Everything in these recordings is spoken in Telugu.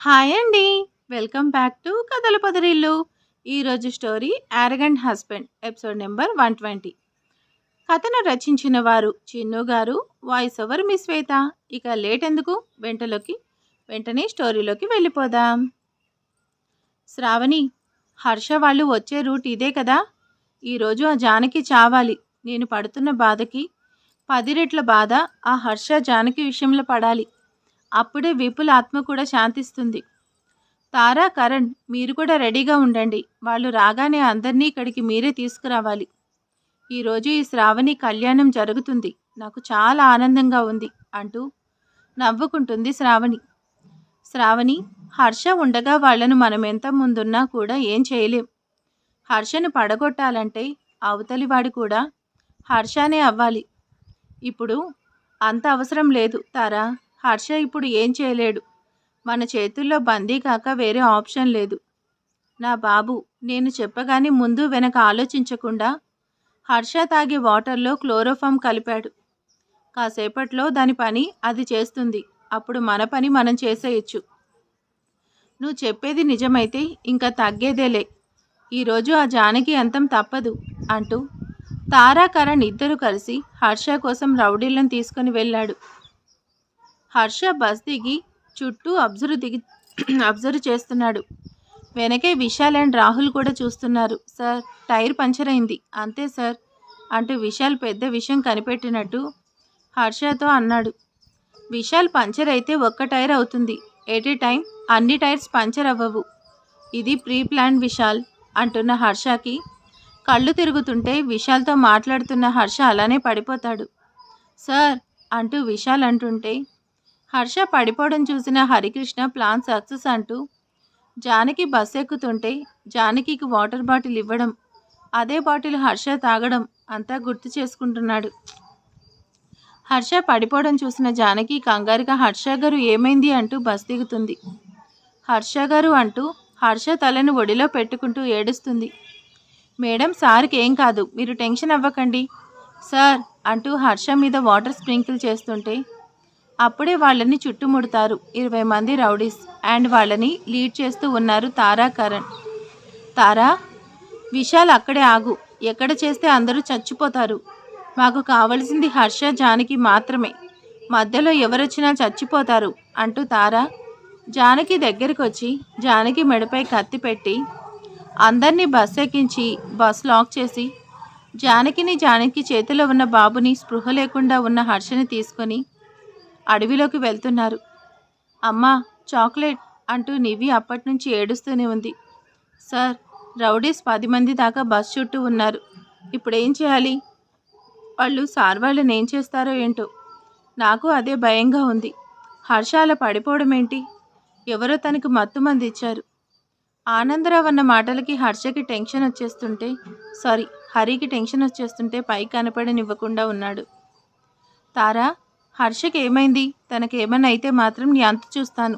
హాయ్ అండి. వెల్కమ్ బ్యాక్ టు కథల పొదరిల్లు. ఈరోజు story 'arrogant husband' episode number 120. కథను రచించిన వారు చిన్ను గారు, వాయిస్ ఓవర్ మిస్ శ్వేత. ఇక లేట్ ఎందుకు, వెంటనే స్టోరీలోకి వెళ్ళిపోదాం. శ్రావణి, హర్ష వాళ్ళు వచ్చే రూట్ ఇదే కదా. ఈరోజు ఆ జానకి చావాలి. నేను పడుతున్న బాధకి 10 రెట్ల బాధ ఆ హర్ష జానకి విషయంలో పడాలి. అప్పుడే విపుల్ ఆత్మ కూడా శాంతిస్తుంది. తారా, కరణ్, మీరు కూడా రెడీగా ఉండండి. వాళ్ళు రాగానే అందరినీ ఇక్కడికి మీరే తీసుకురావాలి. ఈరోజు ఈ శ్రావణి కళ్యాణం జరుగుతుంది. నాకు చాలా ఆనందంగా ఉంది అంటూ నవ్వుకుంటుంది శ్రావణి. శ్రావణి, హర్ష ఉండగా వాళ్లను మనం ఎంత ముందున్నా కూడా ఏం చేయలేం. హర్షను పడగొట్టాలంటే అవతలివాడు కూడా హర్షనే అవ్వాలి. ఇప్పుడు అంత అవసరం లేదు తారా. హర్ష ఇప్పుడు ఏం చేయలేడు. మన చేతుల్లో బందీ కాక వేరే ఆప్షన్ లేదు. నా బాబు, నేను చెప్పగానే ముందు వెనక ఆలోచించకుండా హర్ష తాగే వాటర్లో క్లోరోఫామ్ కలిపాడు. కాసేపట్లో దాని పని అది చేస్తుంది. అప్పుడు మన పని మనం చేసేయచ్చు. నువ్వు చెప్పేది నిజమైతే ఇంకా తగ్గేదేలే. ఈరోజు ఆ జానకి అంతం తప్పదు అంటూ తారా, కరణ్ ఇద్దరు కలిసి హర్ష కోసం రౌడీలను తీసుకుని వెళ్ళాడు. హర్ష బస్ దిగి చుట్టూ అబ్జర్వ్ చేస్తున్నాడు. వెనకే విశాల్ అండ్ రాహుల్ కూడా చూస్తున్నారు. సార్, టైర్ పంచర్ అయింది అంతే సార్ అంటూ విశాల్ పెద్ద విషయం కనిపెట్టినట్టు హర్షతో అన్నాడు. విశాల్, పంచర్ అయితే ఒక్క టైర్ అవుతుంది. ఎట్ ఏ టైం అన్ని టైర్స్ పంచర్ అవ్వవు. ఇది ప్రీ ప్లాన్ విశాల్ అంటున్న హర్షకి కళ్ళు తిరుగుతుంటే విశాల్తో మాట్లాడుతున్న హర్ష అలానే పడిపోతాడు. సార్ అంటూ విశాల్ అంటుంటే హర్ష పడిపోవడం చూసిన హరికృష్ణ ప్లాన్ సక్సెస్ అంటూ జానకి బస్ ఎక్కుతుంటే జానకికి వాటర్ బాటిల్ ఇవ్వడం, అదే బాటిల్ హర్ష తాగడం అంతా గుర్తు చేసుకుంటున్నాడు. హర్ష పడిపోవడం చూసిన జానకి కంగారుగా హర్ష గారు ఏమైంది అంటూ బస్ దిగుతుంది. హర్ష గారు అంటూ హర్ష తలను ఒడిలో పెట్టుకుంటూ ఏడుస్తుంది. మేడం, సార్కి ఏం కాదు, మీరు టెన్షన్ అవ్వకండి సార్ అంటూ హర్ష మీద వాటర్ స్ప్రింకిల్ చేస్తుంటే అప్పుడే వాళ్ళని చుట్టుముడతారు 20 మంది రౌడీస్. అండ్ వాళ్ళని లీడ్ చేస్తూ ఉన్నారు తారా, కరణ్. తారా, విశాల్ అక్కడే ఆగు. ఎక్కడ చేస్తే అందరూ చచ్చిపోతారు. మాకు కావలసింది హర్ష, జానకి మాత్రమే. మధ్యలో ఎవరొచ్చినా చచ్చిపోతారు అంటూ తారా జానకి దగ్గరికి వచ్చి జానకి మెడపై కత్తి పెట్టి అందరినీ బస్ ఎక్కించి బస్ లాక్ చేసి జానకి చేతిలో ఉన్న బాబుని, స్పృహ లేకుండా ఉన్న హర్షని తీసుకొని అడవిలోకి వెళ్తున్నారు. అమ్మా, చాక్లెట్ అంటూ నివి అప్పటినుంచి ఏడుస్తూనే ఉంది. సార్, రౌడీస్ 10 మంది దాకా బస్ చుట్టూ ఉన్నారు. ఇప్పుడేం చేయాలి? వాళ్ళు సార్ వాళ్ళని ఏం చేస్తారో ఏంటో. నాకు అదే భయంగా ఉంది. హర్ష అలా పడిపోవడం ఏంటి? ఎవరో తనకు మత్తు మంది ఇచ్చారు. ఆనందరావు అన్న మాటలకి హర్షకి టెన్షన్ వచ్చేస్తుంటే హరికి టెన్షన్ వచ్చేస్తుంటే పైకి కనపడనివ్వకుండా ఉన్నాడు. తారా, హర్షకి ఏమైంది? తనకేమన్నా అయితే మాత్రం నీ అంతు చూస్తాను.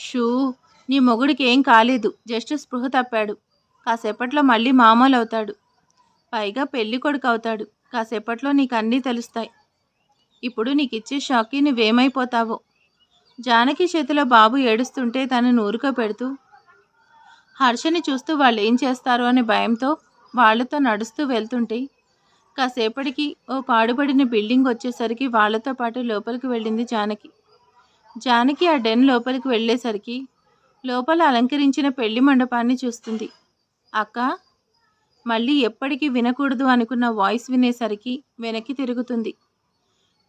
షూ, నీ మొగుడికి ఏం కాలేదు, జస్ట్ స్పృహ తప్పాడు. కాసేపట్లో మళ్ళీ మామూలు అవుతాడు. పైగా పెళ్లి కొడుకు అవుతాడు. కాసేపట్లో నీకు అన్నీ తెలుస్తాయి. ఇప్పుడు నీకు ఇచ్చే షాక్కి నువ్వేమైపోతావో. జానకి చేతిలో బాబు ఏడుస్తుంటే తనను ఊరుకోపెడుతూ హర్షని చూస్తూ వాళ్ళు ఏం చేస్తారో అనే భయంతో వాళ్లతో నడుస్తూ వెళ్తుంటే కాసేపటికి ఓ పాడుపడిన బిల్డింగ్ వచ్చేసరికి వాళ్లతో పాటు లోపలికి వెళ్ళింది జానకి. జానకి ఆ డెన్ లోపలికి వెళ్ళేసరికి లోపల అలంకరించిన పెళ్లి మండపాన్ని చూస్తుంది. అక్క, మళ్ళీ ఎప్పటికీ వినకూడదు అనుకున్న వాయిస్ వినేసరికి వెనక్కి తిరుగుతుంది.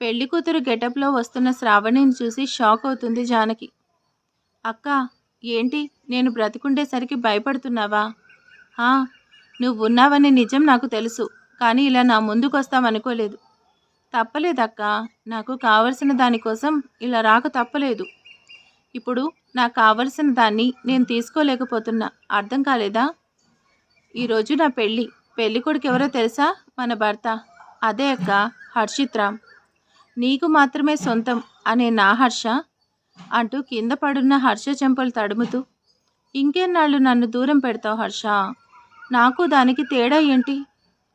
పెళ్లి కూతురు గెటప్లో వస్తున్న శ్రావణిని చూసి షాక్ అవుతుంది జానకి. అక్క, ఏంటి, నేను బ్రతికుండేసరికి భయపడుతున్నావా? నువ్వున్నావని నిజం నాకు తెలుసు, కానీ ఇలా నా ముందుకు వస్తావనుకోలేదు. తప్పలేదక్క, నాకు కావలసిన దానికోసం ఇలా రాక తప్పలేదు. ఇప్పుడు నాకు కావలసిన దాన్ని నేను తీసుకోలేకపోతున్నా. అర్థం కాలేదా? ఈరోజు నా పెళ్లి కొడుకు ఎవరో తెలుసా? మన భర్త. అదే అక్క, హర్షిత్ రామ్. నీకు మాత్రమే సొంతం అనే నా హర్ష అంటూ కింద పడున్న హర్ష చెంపలు తడుముతూ, ఇంకెన్నాళ్ళు నన్ను దూరం పెడతావు హర్ష? నాకు దానికి తేడా ఏంటి?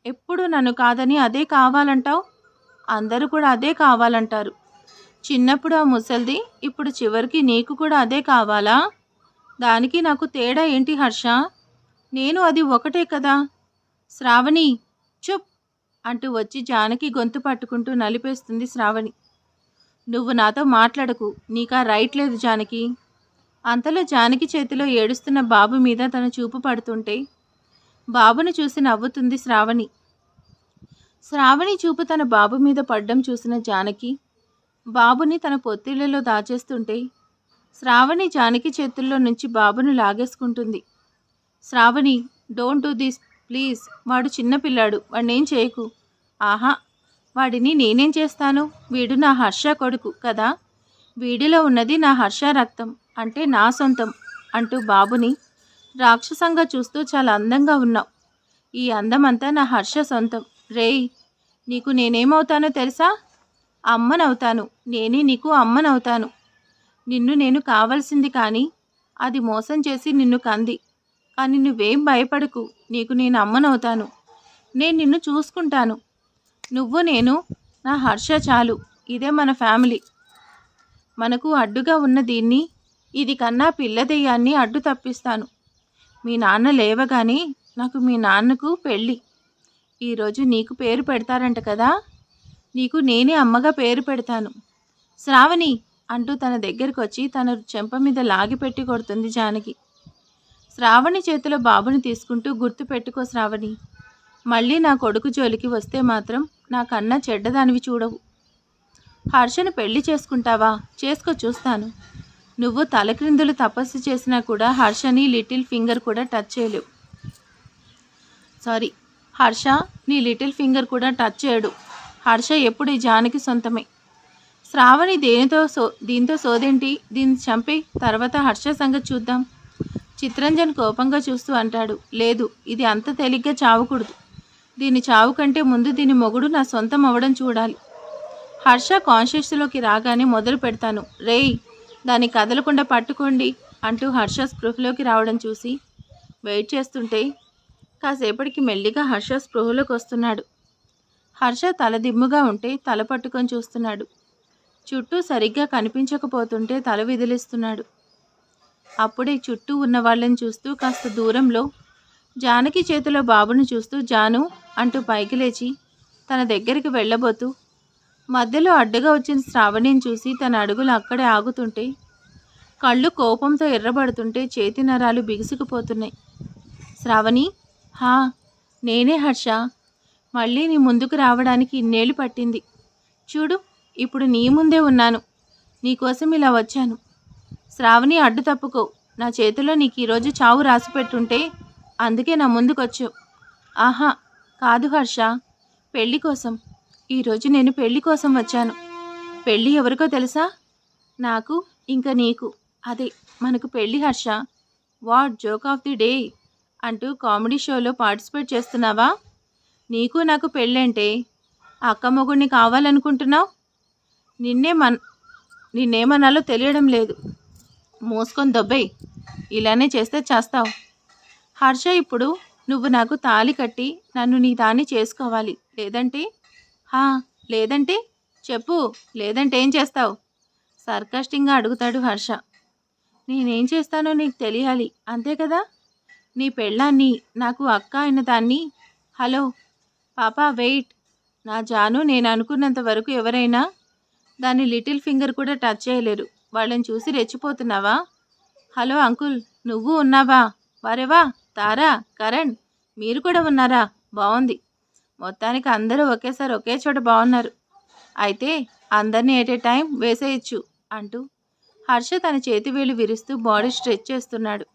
ఎప్పుడు నన్ను కాదని అదే కావాలంటావు. అందరూ కూడా అదే కావాలంటారు. చిన్నప్పుడు ఆ ముసల్ది, ఇప్పుడు చివరికి నీకు కూడా అదే కావాలా? దానికి నాకు తేడా ఏంటి హర్ష? నేను అది ఒకటే కదా. శ్రావణి, చుప్ అంటూ వచ్చి జానకి గొంతు పట్టుకుంటూ నలిపేస్తుంది శ్రావణి. నువ్వు నాతో మాట్లాడకు, నీకా రైట్ లేదు జానకి. అంతలో జానకి చేతిలో ఏడుస్తున్న బాబు మీద తన చూపు పడుతుంటే బాబును చూసి నవ్వుతుంది శ్రావణి. శ్రావణి చూపు తన బాబు మీద పడ్డం చూసిన జానకి బాబుని తన పొత్తిళ్లలో దాచేస్తుంటే శ్రావణి జానకి చేతుల్లో నుంచి బాబును లాగేసుకుంటుంది. Sravani, don't do this please. వాడు చిన్నపిల్లాడు, వాడినేం చేయకు. ఆహా, వాడిని నేనేం చేస్తాను? వీడు నా హర్ష కొడుకు కదా. వీడిలో ఉన్నది నా హర్ష రక్తం, అంటే నా సొంతం అంటూ బాబుని రాక్షసంగా చూస్తూ చాలా అందంగా ఉన్నావు. ఈ అందమంతా నా హర్ష సొంతం. రేయ్, నీకు నేనేమవుతానో తెలుసా? అమ్మనవుతాను. నేనే నీకు అమ్మనవుతాను. నిన్ను నేను కావలసింది కానీ అది మోసం చేసి నిన్ను కంది. కానీ నువ్వేం భయపడకు, నీకు నేను అమ్మనవుతాను. నేను నిన్ను చూసుకుంటాను. నువ్వు నేను, నా హర్ష చాలు. ఇదే మన ఫ్యామిలీ. మనకు అడ్డుగా ఉన్న దీన్ని, ఇది కన్నా పిల్ల దెయ్యాన్ని అడ్డు తప్పిస్తాను. మీ నాన్న లేవగానే నాకు మీ నాన్నకు పెళ్ళి. ఈరోజు నీకు పేరు పెడతారంట కదా. నీకు నేనే అమ్మగా పేరు పెడతాను. శ్రావణి అంటూ తన దగ్గరికి వచ్చి తన చెంప మీద లాగిపెట్టి కొడుతుంది జానకి. శ్రావణి చేతిలో బాబుని తీసుకుంటూ, గుర్తు పెట్టుకో శ్రావణి, మళ్ళీ నా కొడుకు జోలికి వస్తే మాత్రం నాకన్నా చెడ్డదానివి చూడవు. హర్షను పెళ్లి చేసుకుంటావా? చేసుకో, చూస్తాను. నువ్వు తలక్రిందులు తపస్సు చేసినా కూడా హర్షని లిటిల్ ఫింగర్ కూడా టచ్ చేయలేవు. సారీ, హర్ష నీ లిటిల్ ఫింగర్ కూడా టచ్ చేయడు. హర్ష ఎప్పుడు ఈ జానకి సొంతమే. శ్రావణి దీంతో సోదేంటి? దీన్ని చంపి తర్వాత హర్ష సంగతి చూద్దాం. చిత్రంజన్ కోపంగా చూస్తూ అంటాడు. లేదు, ఇది అంత తేలిగ్గా చావకూడదు. దీని చావు కంటే ముందు దీని మొగుడు నా సొంతం అవ్వడం చూడాలి. హర్ష కాన్షియస్లోకి రాగానే మొదలు పెడతాను. రేయ్, దాన్ని కదలకుండా పట్టుకోండి అంటూ హర్ష స్పృహలోకి రావడం చూసి వెయిట్ చేస్తుంటే కాసేపటికి మెల్లిగా హర్ష స్పృహలోకి వస్తున్నాడు. హర్ష తలదిమ్ముగా ఉంటే తల పట్టుకొని చూస్తున్నాడు. చుట్టూ సరిగ్గా కనిపించకపోతుంటే తల విదిలిస్తున్నాడు. అప్పుడే చుట్టూ ఉన్న వాళ్ళని చూస్తూ కాస్త దూరంలో జానకి చేతిలో బాబును చూస్తూ జాను అంటూ పైకి లేచి తన దగ్గరికి వెళ్ళబోతూ మధ్యలో అడ్డుగా వచ్చిన శ్రావణిని చూసి తన అడుగులు అక్కడే ఆగుతుంటే కళ్ళు కోపంతో ఎర్రబడుతుంటే చేతి నరాలు బిగుసుకుపోతున్నాయి. శ్రావణి, హా, నేనే హర్ష. మళ్ళీ నీ ముందుకు రావడానికి ఇన్నేళ్ళు పట్టింది. చూడు, ఇప్పుడు నీ ముందే ఉన్నాను. నీకోసం ఇలా వచ్చాను. శ్రావణి, అడ్డు తప్పుకో. నా చేతిలో నీకు ఈరోజు చావు రాసి పెట్టుంటే అందుకే నా ముందుకొచ్చావు. ఆహా, కాదు హర్ష, పెళ్లి కోసం. ఈరోజు నేను పెళ్లి కోసం వచ్చాను. పెళ్ళి ఎవరికో తెలుసా? నాకు, ఇంకా నీకు. అదే మనకు పెళ్ళి Harsha. What joke of the day అంటూ కామెడీ షోలో పార్టిసిపేట్ చేస్తున్నావా? నీకు నాకు పెళ్ళంటే అక్క మొగుడిని కావాలనుకుంటున్నావు? నిన్నేమనాలో తెలియడం లేదు. మోసుకొని దొబ్బేయ్. ఇలానే చేస్తే చేస్తావు. హర్ష, ఇప్పుడు నువ్వు నాకు తాళి కట్టి నన్ను నీ దాన్ని చేసుకోవాలి. లేదంటే లేదంటే చెప్పు. లేదంటే ఏం చేస్తావు? సర్కాస్టింగ్గా అడుగుతాడు హర్ష. నేనేం చేస్తానో నీకు తెలియాలి, అంతే కదా. నీ పెళ్ళాన్ని, నాకు అక్క అయిన దాన్ని. హలో పాపా, వెయిట్. నా జాను నేను అనుకున్నంత వరకు ఎవరైనా దాన్ని లిటిల్ ఫింగర్ కూడా టచ్ చేయలేరు. వాళ్ళని చూసి రెచ్చిపోతున్నావా? హలో అంకుల్, నువ్వు ఉన్నావా? వారేవా, తారా, కరణ్, మీరు కూడా ఉన్నారా? బాగుంది. మొత్తానికి అందరూ ఒకేసారి ఒకే చోట బాగున్నారు. అయితే అందరినీ ఎట్ ఏ టైం వేసేయచ్చు అంటూ హర్ష తన చేతి వేలు విరుస్తూ బాడీ స్ట్రెచ్ చేస్తున్నాడు.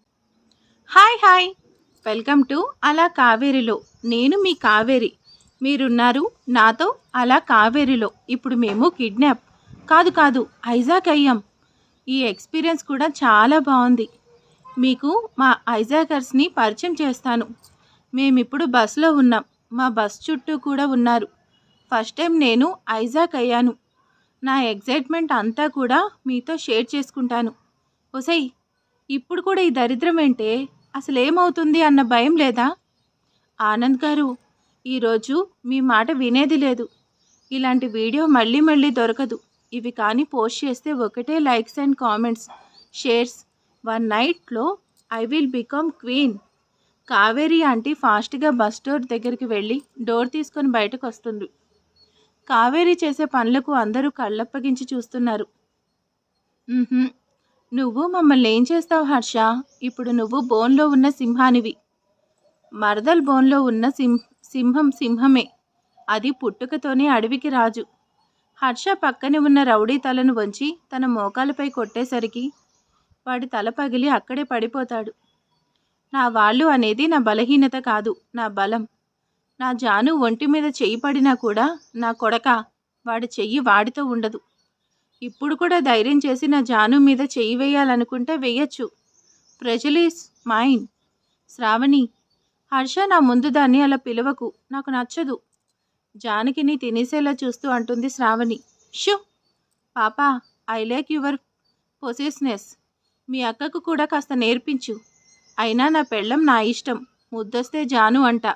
హాయ్, వెల్కమ్ టు అలా కావేరిలో. నేను మీ కావేరి. మీరున్నారు నాతో అలా కావేరిలో. ఇప్పుడు మేము కిడ్నాప్ కాదు ఐజాక్ అయ్యాం. ఈ ఎక్స్పీరియన్స్ కూడా చాలా బాగుంది. మీకు మా ఐజాకర్స్ని పరిచయం చేస్తాను. మేమిప్పుడు బస్సులో ఉన్నాం. మా బస్ చుట్టూ కూడా ఉన్నారు. ఫస్ట్ టైం నేను ఐజాక్ అయ్యాను. నా ఎగ్జైట్మెంట్ అంతా కూడా మీతో షేర్ చేసుకుంటాను. ఒసై, ఇప్పుడు కూడా ఈ దరిద్రం ఏంటే? అసలు ఏమవుతుంది అన్న భయం లేదా? ఆనంద్ గారు, ఈరోజు మీ మాట వినేది లేదు. ఇలాంటి వీడియో మళ్ళీ దొరకదు. ఇవి కానీ పోస్ట్ చేస్తే ఒకటే likes and comments, shares. One నైట్లో I will become queen. Kaveri aunty ఫాస్ట్గా బస్ డోర్ దగ్గరికి వెళ్ళి డోర్ తీసుకొని బయటకు వస్తుంది. కావేరి చేసే పనులకు అందరూ కళ్ళప్పగించి చూస్తున్నారు. "ఉహుం, నువ్వు మమ్మల్ని ఏం చేస్తావు హర్ష? ఇప్పుడు నువ్వు బోన్లో ఉన్న సింహానివి. మరదల్ బోన్లో ఉన్న సింహం సింహమే. అది పుట్టుకతోనే అడవికి రాజు." హర్ష పక్కనే ఉన్న రౌడీ తలను వంచి తన మోకాలపై కొట్టేసరికి వాడి తల పగిలి అక్కడే పడిపోతాడు. నా వాళ్ళు అనేది నా బలహీనత కాదు, నా బలం. నా జాను ఒంటి మీద చెయ్యి పడినా కూడా నా కొడక, వాడి చెయ్యి వాడితో ఉండదు. ఇప్పుడు కూడా ధైర్యం చేసి నా జాను మీద చెయ్యి వేయాలనుకుంటే వేయచ్చు. Pleasure is mine. Shravani, Harsha నా ముందు దాన్ని అలా పిలవకు, నాకు నచ్చదు. జానకిని తినేసేలా చూస్తూ అంటుంది శ్రావణి. షూ పాపా, ఐ లైక్ యువర్ పొసెస్నెస్. మీ అక్కకు కూడా కాస్త నేర్పించు. అయినా నా పెళ్ళం నా ఇష్టం. ముద్దొస్తే జాను అంట.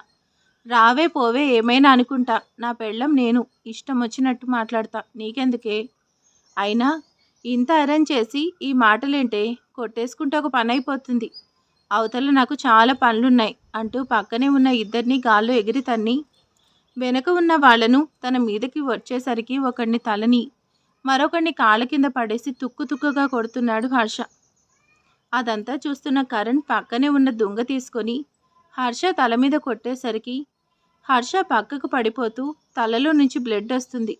రావే పోవే ఏమైనా అనుకుంటా. నా పెళ్ళం నేను ఇష్టం వచ్చినట్టు మాట్లాడతా, నీకెందుకే? అయినా ఇంత అరేంజ్ చేసి ఈ మాటలేంటే? కొట్టేసుకుంటే ఒక పని అయిపోతుంది. అవతల నాకు చాలా పనులున్నాయి అంటూ పక్కనే ఉన్న ఇద్దరిని గాల్లో ఎగిరి తన్ని వెనక ఉన్న వాళ్లను తన మీదకి వచ్చేసరికి ఒకడిని తలని మరొకడిని కాళ్ళ కింద పడేసి తుక్కు తుక్కుగా కొడుతున్నాడు హర్ష. అదంతా చూస్తున్న కరణ్ పక్కనే ఉన్న దుంగ తీసుకొని హర్ష తల మీద కొట్టేసరికి హర్ష పక్కకు పడిపోతూ తలలో నుంచి బ్లడ్ వస్తుంది.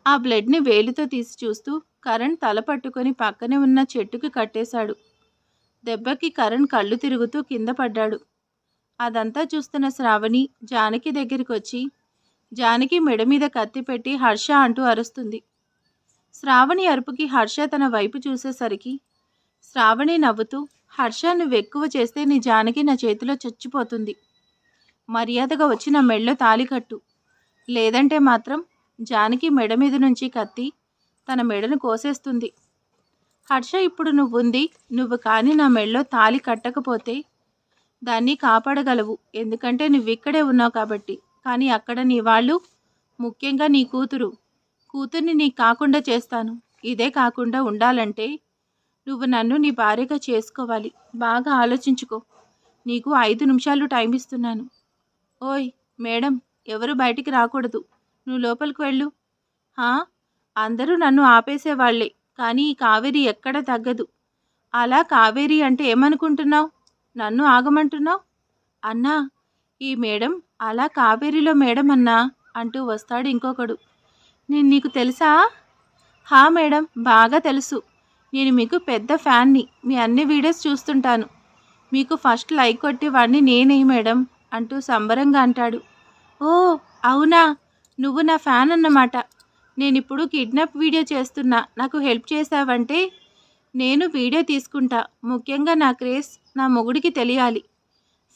ఆ బ్లడ్ని వేలితో తీసి చూస్తూ కరణ్ తల పట్టుకొని పక్కనే ఉన్న చెట్టుకి కట్టేశాడు. దెబ్బకి కరణ్ కళ్ళు తిరుగుతూ కింద పడ్డాడు. అదంతా చూస్తున్న శ్రావణి జానకి దగ్గరికి వచ్చి జానకి మెడ మీద కత్తి పెట్టి హర్ష అంటూ అరుస్తుంది. శ్రావణి అరుపుకి హర్ష తన వైపు చూసేసరికి శ్రావణి నవ్వుతూ, హర్ష నువ్వెక్కువ చేస్తే నీ జానకి నా చేతిలో చచ్చిపోతుంది. మర్యాదగా వచ్చి నా మెడలో తాళి కట్టు. లేదంటే మాత్రం జానకి మెడ మీద నుంచి కత్తి తన మెడను కోసేస్తుంది. హర్ష, ఇప్పుడు నువ్వుంది. నువ్వు కానీ నా మెడలో తాళి కట్టకపోతే దాన్ని కాపాడగలవు. ఎందుకంటే నువ్విక్కడే ఉన్నావు కాబట్టి. కానీ అక్కడ నీ వాళ్ళు, ముఖ్యంగా నీ కూతుర్ని నీకు కాకుండా చేస్తాను. ఇదే కాకుండా ఉండాలంటే నువ్వు నన్ను నీ భార్యగా చేసుకోవాలి. బాగా ఆలోచించుకో. నీకు 5 నిమిషాలు టైం ఇస్తున్నాను. ఓయ్ మేడం, ఎవరు బయటికి రాకూడదు. నువ్వు లోపలికి వెళ్ళు. అందరూ నన్ను ఆపేసేవాళ్లే, కానీ ఈ కావేరి ఎక్కడ తగ్గదు. అలా కావేరి అంటే ఏమనుకుంటున్నావు? నన్ను ఆగమంటున్నావు? అన్నా, ఈ మేడం అలా కావేరిలో మేడం అన్నా అంటూ వస్తాడు ఇంకొకడు. నేను నీకు తెలుసా? మేడం, బాగా తెలుసు. నేను మీకు పెద్ద ఫ్యాన్ని. మీ అన్ని వీడియోస్ చూస్తుంటాను. మీకు ఫస్ట్ లైక్ కొట్టేవాడిని నేనే మేడం అంటూ సంబరంగా అంటాడు. ఓ అవునా, నువ్వు నా ఫ్యాన్ అన్నమాట. నేనిప్పుడు కిడ్నాప్ వీడియో చేస్తున్నా. నాకు హెల్ప్ చేసావంటే నేను వీడియో తీసుకుంటా. ముఖ్యంగా నా క్రేజ్ నా మొగుడికి తెలియాలి.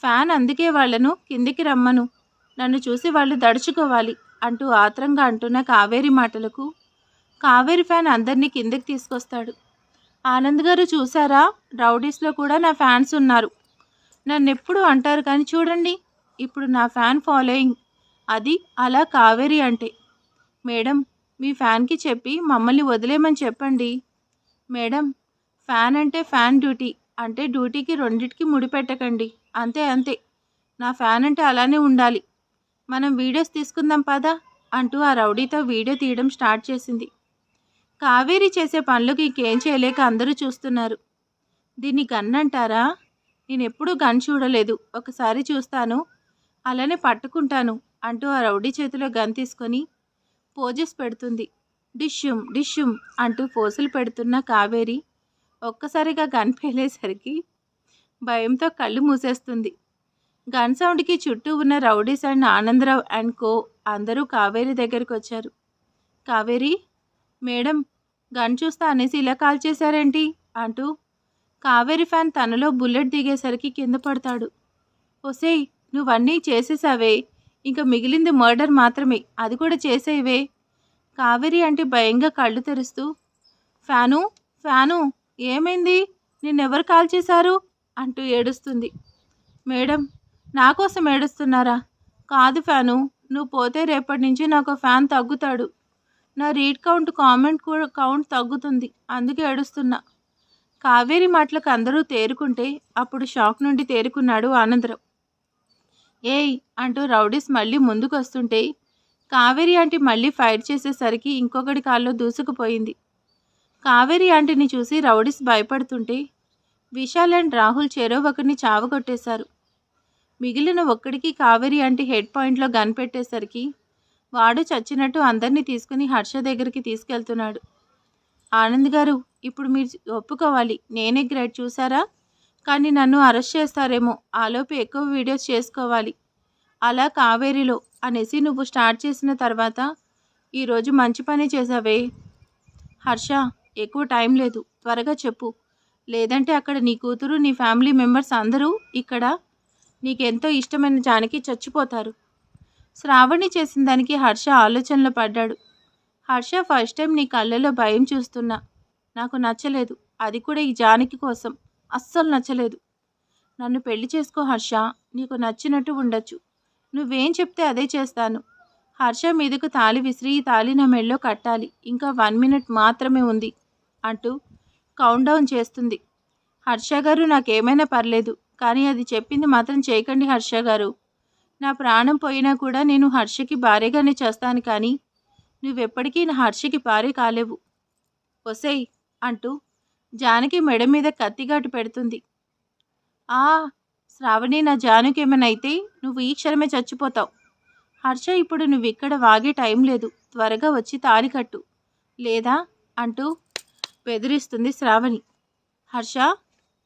ఫ్యాన్, అందుకే వాళ్లను కిందికి రమ్మను. నన్ను చూసి వాళ్ళు దడుచుకోవాలి అంటూ ఆత్రంగా అంటున్న కావేరి మాటలకు కావేరి ఫ్యాన్ అందరినీ కిందకి తీసుకొస్తాడు. ఆనంద్ గారు చూసారా, రౌడీస్లో కూడా నా ఫ్యాన్స్ ఉన్నారు. నన్నెప్పుడు అంటారు కానీ చూడండి, ఇప్పుడు నా ఫ్యాన్ ఫాలోయింగ్. అది అలా కావేరి అంటే. మేడం, మీ ఫ్యాన్కి చెప్పి మమ్మల్ని వదిలేయమని చెప్పండి. మేడం, ఫ్యాన్ అంటే ఫ్యాన్, డ్యూటీ అంటే డ్యూటీకి రెండిటికి ముడిపెట్టకండి. అంతే. నా ఫ్యాన్ అంటే అలానే ఉండాలి. మనం వీడియోస్ తీసుకుందాం పదా అంటూ ఆ రౌడీతో వీడియో తీయడం స్టార్ట్ చేసింది. కావేరి చేసే పనులకు ఇంకేం చేయలేక అందరూ చూస్తున్నారు. దీన్ని గన్ అంటారా? నేనెప్పుడూ గన్ చూడలేదు. ఒకసారి చూస్తాను, అలానే పట్టుకుంటాను అంటూ ఆ రౌడీ చేతిలో గన్ తీసుకొని పోజెస్ పెడుతుంది. డిష్యూమ్ అంటూ పోజులు పెడుతున్న కావేరి ఒక్కసారిగా గన్ పేలేసరికి భయంతో కళ్ళు మూసేస్తుంది. గన్ సౌండ్కి చుట్టూ ఉన్న rowdies and Anandarao and co అందరూ కావేరి దగ్గరికి వచ్చారు. కావేరి మేడం, గన్ చూస్తా అనేసి ఇలా కాల్ చేశారేంటి అంటూ కావేరి ఫ్యాన్ తనలో బుల్లెట్ దిగేసరికి కింద పడతాడు. ఒసేయ్, నువ్వన్నీ చేసేసావే, ఇంకా మిగిలింది మర్డర్ మాత్రమే, అది కూడా చేసేవే. కావేరి అంటే భయంగా కళ్ళు తెరుస్తూ, ఫ్యాను ఏమైంది? నిన్నెవరు కాల్ చేశారు అంటూ ఏడుస్తుంది. మేడం, నా కోసం ఏడుస్తున్నారా? కాదు ఫ్యాను, నువ్వు పోతే రేపటి నుంచి నాకు ఫ్యాన్ తగ్గుతాడు. నా రీడ్ కామెంట్ కూడా కౌంట్ తగ్గుతుంది, అందుకే ఏడుస్తున్నా. కావేరి మాటలకు అందరూ తేరుకుంటే అప్పుడు షాక్ నుండి తేరుకున్నాడు ఆనందరావు. ఏయ్ అంటూ రౌడీస్ మళ్ళీ ముందుకు వస్తుంటే కావేరి ఆంటీ మళ్ళీ ఫైట్ చేసేసరికి ఇంకొకటి కాల్లో దూసుకుపోయింది. కావేరి ఆంటీని చూసి రౌడీస్ భయపడుతుంటే విశాల్ అండ్ రాహుల్ చెరో ఒకరిని చావగొట్టేశారు. మిగిలిన ఒక్కడికి కావేరి ఆంటీ హెడ్ పాయింట్లో గన్ పెట్టేసరికి వాడు చచ్చినట్టు అందరినీ తీసుకుని హర్ష దగ్గరికి తీసుకెళ్తున్నాడు. ఆనంద్ గారు, ఇప్పుడు మీరు ఒప్పుకోవాలి, నేనే గ్రేట్ చూసారా, కానీ నన్ను అరెస్ట్ చేస్తారేమో, ఆలోపు ఎక్కువ వీడియోస్ చేసుకోవాలి. అలా కావేరిలో అనేసి నువ్వు స్టార్ట్ చేసిన తర్వాత ఈరోజు మంచి పని చేసావే. హర్ష, ఎక్కువ టైం లేదు, త్వరగా చెప్పు, లేదంటే అక్కడ నీ కూతురు నీ ఫ్యామిలీ మెంబర్స్ అందరూ ఇక్కడ నీకెంతో ఇష్టమైన జానకి చచ్చిపోతారు. శ్రావణి చేసిన దానికి హర్ష ఆలోచనలో పడ్డాడు. హర్ష, ఫస్ట్ టైం నీ కళ్ళలో భయం చూస్తున్నా, నాకు నచ్చలేదు, అది కూడా ఈ జానకి కోసం అస్సలు నచ్చలేదు. నన్ను పెళ్లి చేసుకో హర్ష, నీకు నచ్చినట్టు ఉండొచ్చు, నువ్వేం చెప్తే అదే చేస్తాను. హర్ష మీదకు తాళి విసిరి ఈ తాళి నా మెళ్ళో కట్టాలి, ఇంకా 1 మినిట్ మాత్రమే ఉంది అంటూ కౌంట్ డౌన్ చేస్తుంది. హర్ష గారు, నాకేమైనా పర్లేదు, కానీ అది చెప్పింది మాత్రం చేయకండి హర్ష గారు. నా ప్రాణం పోయినా కూడా నేను హర్షకి భార్యగానే చేస్తాను, కానీ నువ్వెప్పటికీ నా హర్షకి భార్య కాలేవు. ఒసేయ్ అంటూ జానకి మెడ మీద కత్తిగాటు పెడుతుంది. ఆ శ్రావణి, నా జానుకి ఏమైనా అయితే నువ్వు ఈ క్షణమే చచ్చిపోతావు. హర్ష, ఇప్పుడు నువ్వు ఇక్కడ వాగే టైం లేదు, త్వరగా వచ్చి తాళి కట్టు, లేదా అంటూ బెదిరిస్తుంది శ్రావణి. హర్ష,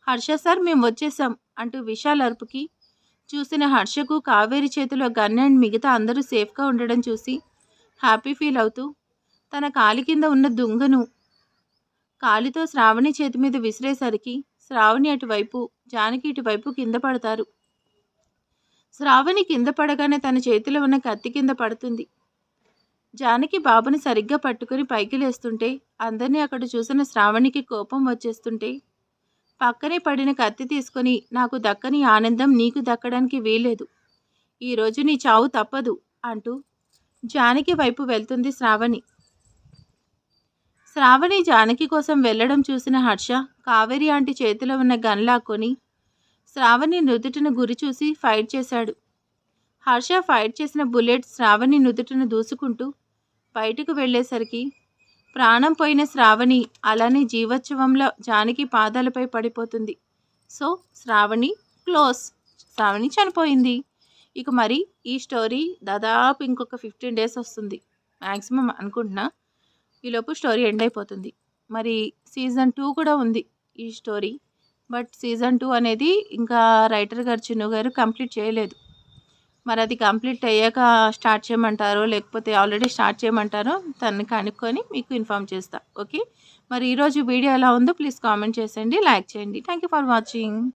హర్ష సార్, మేము వచ్చేసాం అంటూ విశాల్ అరుపుకి చూసిన హర్షకు కావేరి చేతిలో గన్ అండ్ మిగతా అందరూ సేఫ్గా ఉండడం చూసి హ్యాపీ ఫీల్ అవుతూ తన కాలి కింద ఉన్న దుంగను కాలితో శ్రావణి చేతి మీద విసిరేసరికి శ్రావణి అటువైపు, జానకి ఇటువైపు కింద పడతారు. శ్రావణి కింద పడగానే తన చేతిలో ఉన్న కత్తి కింద పడుతుంది. జానకి బాబుని సరిగ్గా పట్టుకుని పైకి లేస్తుంటే అందరినీ అక్కడ చూసిన శ్రావణికి కోపం వచ్చేస్తుంటే పక్కనే పడిన కత్తి తీసుకొని, నాకు దక్కని ఆనందం నీకు దక్కడానికి వీలేదు, ఈరోజు నీ చావు తప్పదు అంటూ జానకి వైపు వెళ్తుంది శ్రావణి. శ్రావణి జానకి కోసం వెళ్ళడం చూసిన హర్ష కావేరి ఆంటీ చేతిలో ఉన్న గన్ లాక్కొని శ్రావణి నుదుటిన గురి చూసి ఫైట్ చేశాడు. హర్ష ఫైట్ చేసిన బుల్లెట్ శ్రావణి నుదుటిన దూసుకుంటూ బయటకు వెళ్ళేసరికి ప్రాణం పోయిన శ్రావణి అలానే జీవోత్సవంలో జానకి పాదాలపై పడిపోతుంది. సో శ్రావణి క్లోజ్, శ్రావణి చనిపోయింది. ఇక మరి ఈ స్టోరీ దాదాపు ఇంకొక 15 days వస్తుంది మ్యాక్సిమం అనుకుంటున్నా, ఈలోపు స్టోరీ ఎండ్ అయిపోతుంది. మరి సీజన్ 2 కూడా ఉంది ఈ స్టోరీ, బట్ సీజన్ 2 అనేది ఇంకా రైటర్ గారు చిన్ను గారు కంప్లీట్ చేయలేదు. మరి అది కంప్లీట్ అయ్యాక స్టార్ట్ చేయమంటారో లేకపోతే ఆల్రెడీ స్టార్ట్ చేయమంటారో తనని కనుక్కొని మీకు ఇన్ఫామ్ చేస్తా. ఓకే, మరి ఈరోజు వీడియో ఎలా ఉందో ప్లీజ్ కామెంట్ చేసేయండి, లైక్ చేయండి. Thank you for watching.